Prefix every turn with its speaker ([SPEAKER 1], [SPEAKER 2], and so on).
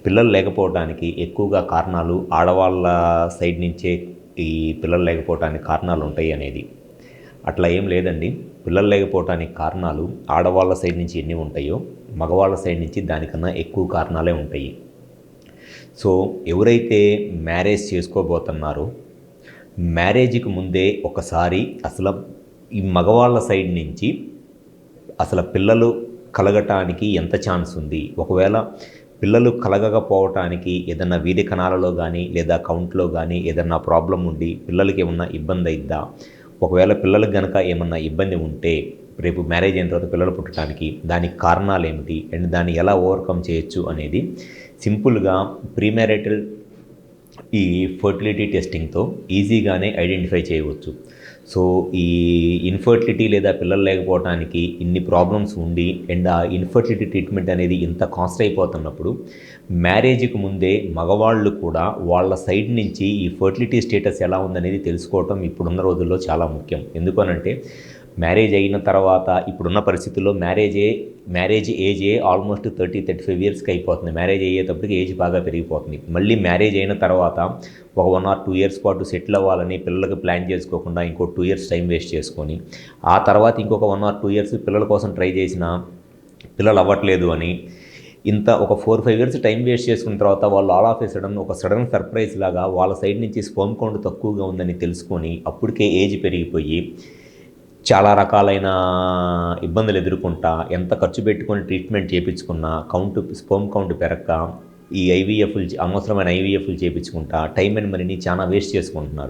[SPEAKER 1] పిల్లలు లేకపోవడానికి ఎక్కువగా కారణాలు ఆడవాళ్ళ సైడ్ నుంచే ఈ పిల్లలు లేకపోవటానికి కారణాలు ఉంటాయి అనేది. అట్లా ఏం లేదండి. పిల్లలు లేకపోవటానికి కారణాలు ఆడవాళ్ళ సైడ్ నుంచి ఎన్ని ఉంటాయో, మగవాళ్ళ సైడ్ నుంచి దానికన్నా ఎక్కువ కారణాలే ఉంటాయి. సో, ఎవరైతే మ్యారేజ్ చేసుకోబోతున్నారో, మ్యారేజ్‌కి ముందే ఒకసారి అసలు ఈ మగవాళ్ళ సైడ్ నుంచి అసలు పిల్లలు కలగటానికి ఎంత ఛాన్స్ ఉంది? ఒకవేళ పిల్లలు కలగకపోవటానికి ఏదన్నా వీర్య కణాలలో గానీ, లేదా కౌంట్‌లో గానీ ఏదన్నా ప్రాబ్లమ్ ఉండి పిల్లలకి ఏమన్నా ఇబ్బందయిద్దా? ఒకవేళ పిల్లలకి గనక ఏమన్నా ఇబ్బంది ఉంటే, రేపు మ్యారేజ్ అయిన తర్వాత పిల్లలు పుట్టడానికి దానికి కారణాలేమిటి? అండ్ దాన్ని ఎలా ఓవర్‌కమ్ చేయొచ్చు అనేది సింపుల్‌గా ప్రీమ్యారిటల్ ఈ ఫర్టిలిటీ టెస్టింగ్‌తో ఈజీగానే ఐడెంటిఫై చేయవచ్చు. సో, ఈ ఇన్‌ఫర్టిలిటీ లేదా పిల్లలు లేకపోవటానికి ఇన్ని ప్రాబ్లమ్స్ ఉండి అండ్ ఆ ఇన్‌ఫర్టిలిటీ ట్రీట్మెంట్ అనేది ఇంత కాస్ట్ అయిపోతున్నప్పుడు, మ్యారేజ్‌కి ముందే మగవాళ్ళు కూడా వాళ్ళ సైడ్ నుంచి ఈ ఫర్టిలిటీ స్టేటస్ ఎలా ఉందనేది తెలుసుకోవటం ఇప్పుడున్న రోజుల్లో చాలా ముఖ్యం. ఎందుకనంటే మ్యారేజ్ అయిన తర్వాత ఇప్పుడున్న పరిస్థితుల్లో మ్యారేజ్ ఏజే ఆల్మోస్ట్ 35 ఇయర్స్‌కి అయిపోతుంది. మ్యారేజ్ అయ్యేటప్పటికి ఏజ్ బాగా పెరిగిపోతుంది. మళ్ళీ మ్యారేజ్ అయిన తర్వాత ఒక 1 ఆర్ 2 ఇయర్స్ పాటు సెటిల్ అవ్వాలని పిల్లలకి ప్లాన్ చేసుకోకుండా ఇంకో 2 ఇయర్స్ టైం వేస్ట్ చేసుకొని, ఆ తర్వాత ఇంకొక 1 ఆర్ 2 ఇయర్స్ పిల్లల కోసం ట్రై చేసినా పిల్లలు అవ్వట్లేదు అని ఇంత ఒక 4, 5 ఇయర్స్ టైం వేస్ట్ చేసుకున్న తర్వాత వాళ్ళు ఆల్ ఆఫ్ ఎ సడన్ ఒక సడన్ సర్ప్రైజ్ లాగా వాళ్ళ సైడ్ నుంచి స్పెర్మ్ కౌంట్ తక్కువగా ఉందని తెలుసుకొని అప్పటికే ఏజ్ పెరిగిపోయి చాలా రకాలైన ఇబ్బందులు ఎదుర్కొంటా, ఎంత ఖర్చు పెట్టుకొని ట్రీట్మెంట్ చేపించుకున్నా స్పెర్మ్ కౌంట్ పెరక్క, ఈ అనవసరమైన ఐవీఎఫ్‌లు చేపించుకుంటా టైమ్ అండ్ మనీని చాలా వేస్ట్ చేసుకుంటున్నారు.